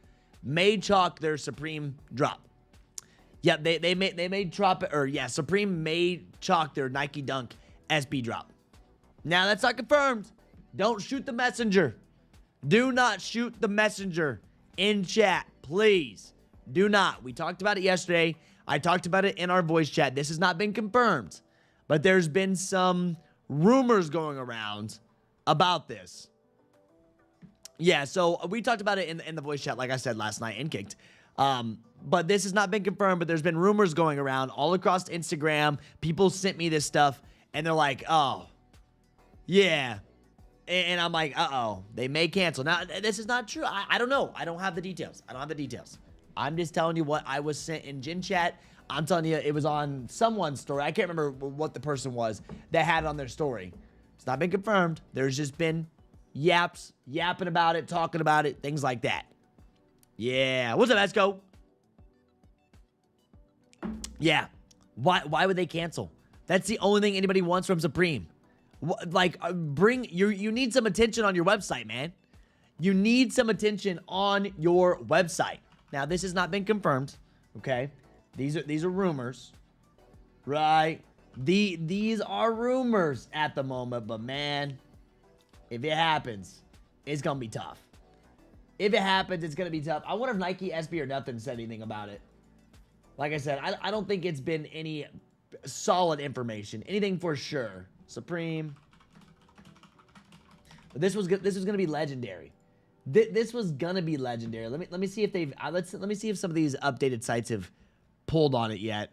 S1: their Supreme drop. Yeah, they may drop it, or yeah, Supreme may chalk their Nike Dunk SB drop. Now that's not confirmed. Don't shoot the messenger. Do not shoot the messenger in chat, please. Do not. We talked about it yesterday. I talked about it in our voice chat. This has not been confirmed, but there's been some rumors going around about this. Yeah, so we talked about it in the voice chat, like I said last night in Kckd. But this has not been confirmed, but there's been rumors going around all across Instagram. People sent me this stuff, and they're like, oh, yeah. And I'm like, uh-oh, they may cancel. Now, this is not true. I don't know. I don't have the details. I'm just telling you what I was sent in Gen Chat. I'm telling you, it was on someone's story. I can't remember what the person was that had it on their story. It's not been confirmed. There's just been yapping about it, talking about it, things like that. Yeah. What's up, Esco? Yeah. Why would they cancel? That's the only thing anybody wants from Supreme. Like, you need some attention on your website, man. You need some attention on your website. Now, this has not been confirmed, okay? These are rumors, right? These are rumors at the moment, but man, if it happens, it's gonna be tough. If it happens, it's gonna be tough. I wonder if Nike, SB, or nothing said anything about it. Like I said, I don't think it's been any solid information, anything for sure. Supreme. But this was gonna be legendary. This was gonna be legendary. Let me see if they've let me see if some of these updated sites have pulled on it yet.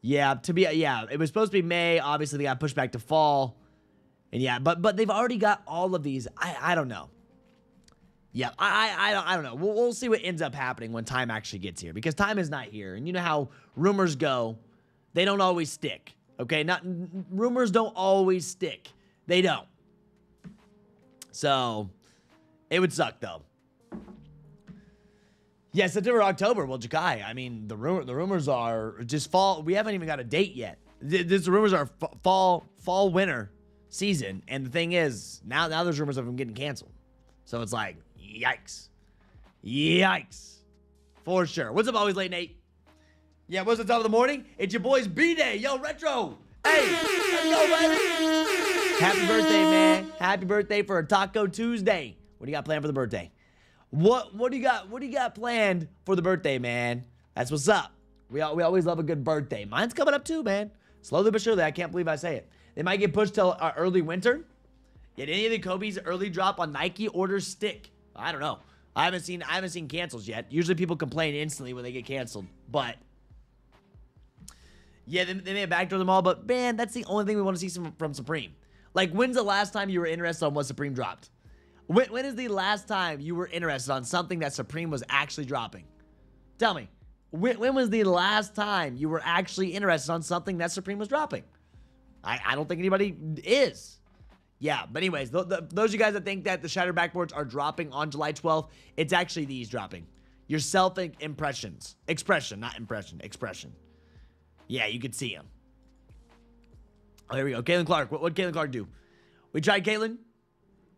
S1: Yeah, it was supposed to be May. Obviously, they got pushed back to fall. And yeah, but they've already got all of these. I don't know. Yeah, I don't know. We'll see what ends up happening when time actually gets here, because time is not here. And you know how rumors go. They don't always stick. Okay? Rumors don't always stick. They don't. So, it would suck though. Yeah, September, October. Well, Jakai, I mean, the rumors are just fall. We haven't even got a date yet. The rumors are fall, winter season. And the thing is, now there's rumors of them getting canceled. So it's like, yikes. Yikes. For sure. What's up, always late, Nate? Yeah, what's the top of the morning? It's your boy's B-Day. Yo, Retro. Hey, let's go, buddy. Happy birthday, man. Happy birthday for a Taco Tuesday. What do you got planned for the birthday? What do you got planned for the birthday, man? That's what's up. We always love a good birthday. Mine's coming up too, man. Slowly but surely. I can't believe I say it. They might get pushed till early winter. Did any of the Kobe's early drop on Nike orders stick? I don't know. I haven't seen cancels yet. Usually people complain instantly when they get canceled. But yeah, they may have backdoored them all. But man, that's the only thing we want to see from Supreme. Like, when's the last time you were interested on what Supreme dropped? When is the last time you were interested on something that Supreme was actually dropping? Tell me. When was the last time you were actually interested on something that Supreme was dropping? I don't think anybody is. Yeah, but anyways, those of you guys that think that the Shattered Backboards are dropping on July 12th, it's actually these dropping. Your self-impressions. Expression, not impression. Expression. Yeah, you could see them. Oh, here we go. Kaylin Clark. What Kaylin Clark do? We tried Kaylin.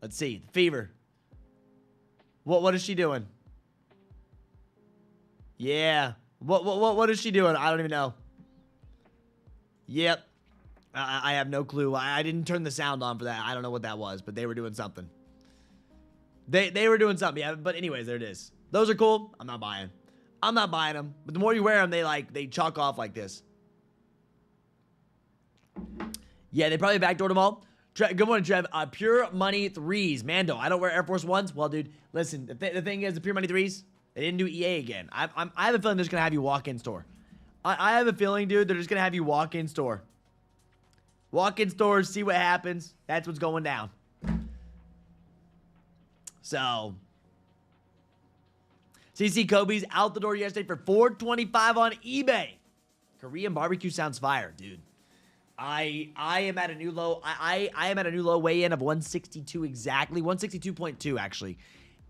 S1: Let's see. Fever. What is she doing? Yeah. What is she doing? I don't even know. Yep. I have no clue. I didn't turn the sound on for that. I don't know what that was, but they were doing something. They were doing something. Yeah, but anyways, there it is. Those are cool. I'm not buying. I'm not buying them. But the more you wear them, they chalk off like this. Yeah, they probably backdoored them all. Good morning, Trev. Pure Money 3s. Mando, I don't wear Air Force 1s. Well, dude, listen, the thing is, the Pure Money 3s, they didn't do EA again. I have a feeling they're just going to have you walk in store. I have a feeling, dude, they're just going to have you walk in store. Walk in stores, see what happens. That's what's going down. So, CC Kobe's out the door yesterday for $425 on eBay. Korean barbecue sounds fire, dude. I am at a new low. I am at a new low weigh-in of 162 exactly. 162.2 actually.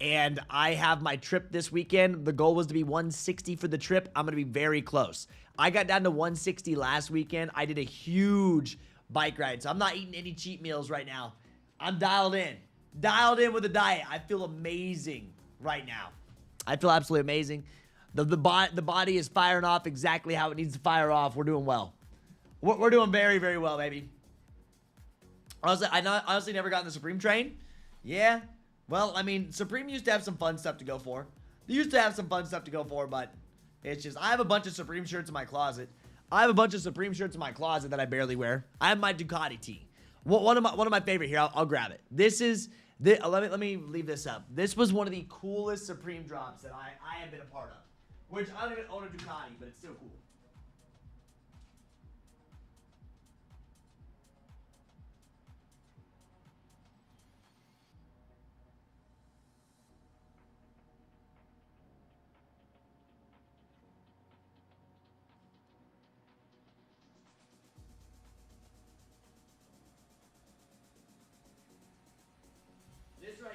S1: And I have my trip this weekend. The goal was to be 160 for the trip. I'm going to be very close. I got down to 160 last weekend. I did a huge bike ride. So I'm not eating any cheat meals right now. I'm dialed in. Dialed in with the diet. I feel amazing right now. I feel absolutely amazing. The body is firing off exactly how it needs to fire off. We're doing well. We're doing very, very well, baby. Honestly, I honestly never got in the Supreme train. Yeah. Well, I mean, Supreme used to have some fun stuff to go for. They used to have some fun stuff to go for, but it's just, I have a bunch of Supreme shirts in my closet. I have a bunch of Supreme shirts in my closet that I barely wear. I have my Ducati tee. One of my favorite here. I'll grab it. This is, let me leave this up. This was one of the coolest Supreme drops that I have been a part of. Which, I don't even own a Ducati, but it's still cool.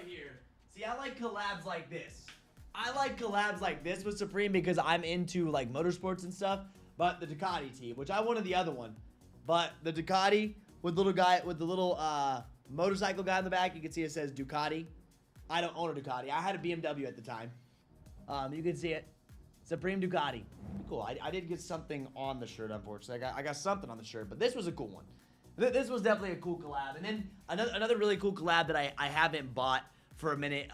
S1: Here. See, I like collabs like this. I like collabs like this with Supreme because I'm into like motorsports and stuff. but the Ducati tee, which I wanted the other one. But the Ducati with the little motorcycle guy in the back, you can see it says Ducati. I don't own a Ducati. I had a BMW at the time. You can see it. Supreme Ducati. Cool. I did get something on the shirt, unfortunately. I got something on the shirt, but this was a cool one. This was definitely a cool collab. And then another really cool collab that I haven't bought for a minute,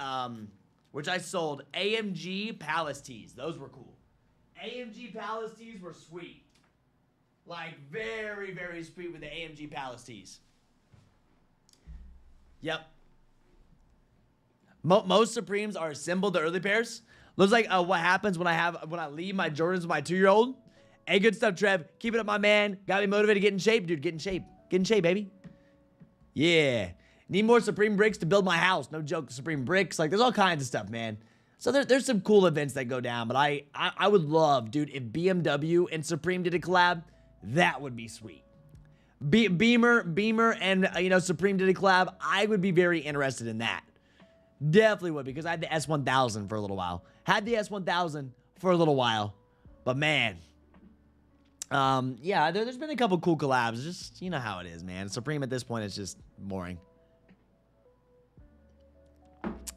S1: which I sold, AMG Palace tees. Those were cool. AMG Palace tees were sweet. Like, very, very sweet with the AMG Palace tees. Yep. Most Supremes are assembled to early pairs. Looks like what happens when I leave my Jordans with my 2-year-old. Hey, good stuff, Trev. Keep it up, my man. Got me motivated to get in shape, dude. Get in shape. Get in shape, baby. Yeah. Need more Supreme bricks to build my house. No joke. Supreme bricks. Like, there's all kinds of stuff, man. So there's some cool events that go down. But I would love, dude, if BMW and Supreme did a collab, that would be sweet. Beamer and, Supreme did a collab. I would be very interested in that. Definitely would, because I had the S1000 for a little while. Had the S1000 for a little while. But, man. Yeah, there's been a couple cool collabs. Just, you know how it is, man. Supreme at this point is just boring.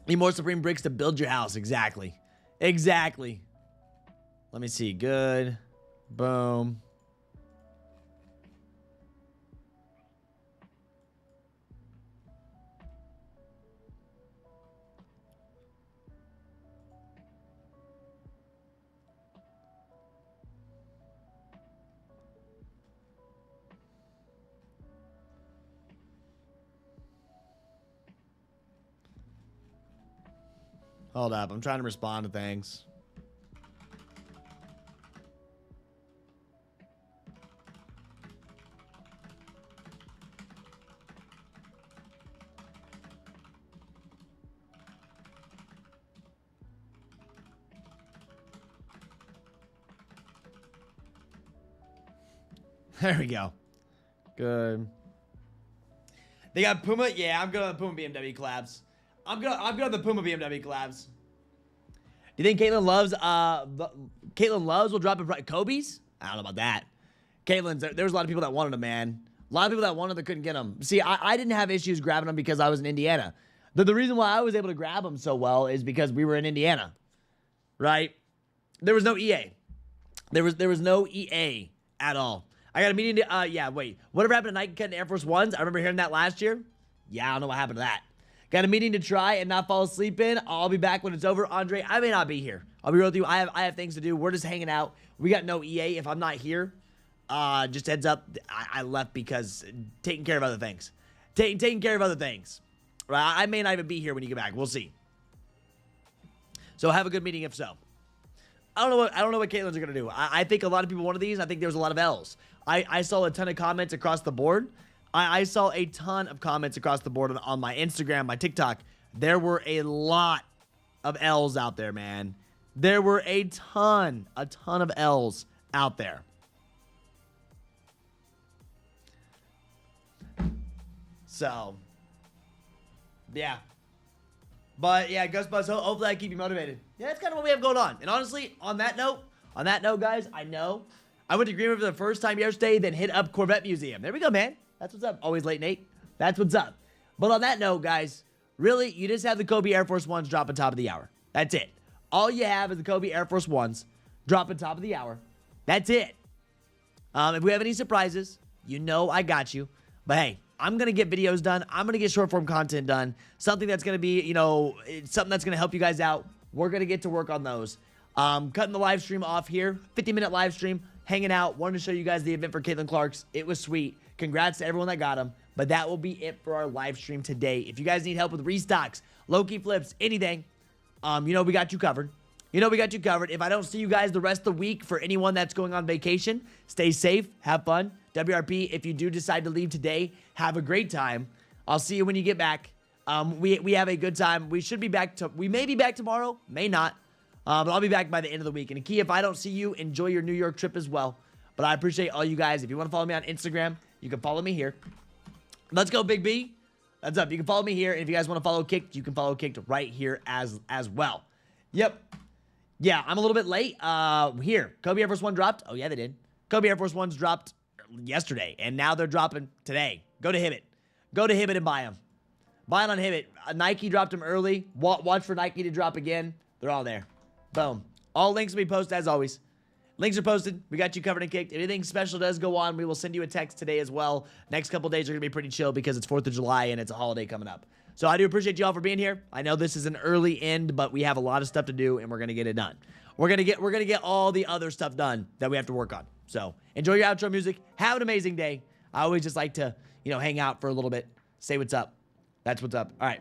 S1: Need more Supreme bricks to build your house. Exactly. Exactly. Let me see. Good. Boom. Hold up. I'm trying to respond to things. There we go. Good. They got Puma? Yeah, I'm good on the Puma BMW collabs. I'm good on the Puma BMW collabs. Do you think Kaylin Loves will drop a Kobe's? I don't know about that. Caitlin's, there was a lot of people that wanted them, man. A lot of people that wanted them couldn't get them. See, I didn't have issues grabbing them because I was in Indiana. The reason why I was able to grab them so well is because we were in Indiana, right? There was no EA. There was no EA at all. I got a meeting to, yeah, wait. Whatever happened to Nike cutting Air Force Ones? I remember hearing that last year. Yeah, I don't know what happened to that. Got a meeting to try and not fall asleep in. I'll be back when it's over. Andre, I may not be here. I'll be real with you. I have things to do. We're just hanging out. We got no EA. If I'm not here, just heads up, I left because taking care of other things. Taking care of other things. Right? I may not even be here when you get back. We'll see. So have a good meeting if so. I don't know what Caitlin's are gonna do. I think a lot of people wanted these. I think there was a lot of L's. I saw a ton of comments across the board. I saw a ton of comments across the board on my Instagram, my TikTok. There were a lot of L's out there, man. There were a ton of L's out there. So, yeah. But, yeah, Ghost Buzz, hopefully I keep you motivated. Yeah, that's kind of what we have going on. And honestly, on that note, guys, I know I went to Greenwood for the first time yesterday, then hit up Corvette Museum. There we go, man. That's what's up. Always late, Nate. That's what's up. But on that note, guys, really, you just have the Kobe Air Force Ones drop on top of the hour. That's it. All you have is the Kobe Air Force Ones drop on top of the hour. That's it. If we have any surprises, you know I got you. But hey, I'm going to get videos done. I'm going to get short form content done. Something that's going to be, something that's going to help you guys out. We're going to get to work on those. Cutting the live stream off here. 50-minute live stream. Hanging out. Wanted to show you guys the event for Kaylin Clark's. It was sweet. Congrats to everyone that got them. But that will be it for our live stream today. If you guys need help with restocks, Lowkey Flips, anything, we got you covered. If I don't see you guys the rest of the week for anyone that's going on vacation, stay safe. Have fun. WRP, if you do decide to leave today, have a great time. I'll see you when you get back. We have a good time. We should be back. We may be back tomorrow. May not. But I'll be back by the end of the week. And Key, if I don't see you, enjoy your New York trip as well. But I appreciate all you guys. If you want to follow me on Instagram, you can follow me here. Let's go, Big B. That's up. You can follow me here. And if you guys want to follow Kckd, you can follow Kckd right here as well. Yep. Yeah, I'm a little bit late. Here. Kobe Air Force One dropped. Oh, yeah, they did. Kobe Air Force Ones dropped yesterday, and now they're dropping today. Go to Hibbett. Go to Hibbett and buy them. Buy it on Hibbett. Nike dropped them early. Watch for Nike to drop again. They're all there. Boom. All links will be posted as always. Links are posted. We got you covered and kicked. If anything special does go on, we will send you a text today as well. Next couple days are going to be pretty chill because it's 4th of July and it's a holiday coming up. So I do appreciate you all for being here. I know this is an early end, but we have a lot of stuff to do and we're going to get it done. We're going to get all the other stuff done that we have to work on. So enjoy your outro music. Have an amazing day. I always just like to, hang out for a little bit. Say what's up. That's what's up. All right.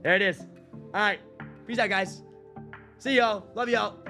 S1: There it is. All right. Peace out, guys. See y'all. Love y'all.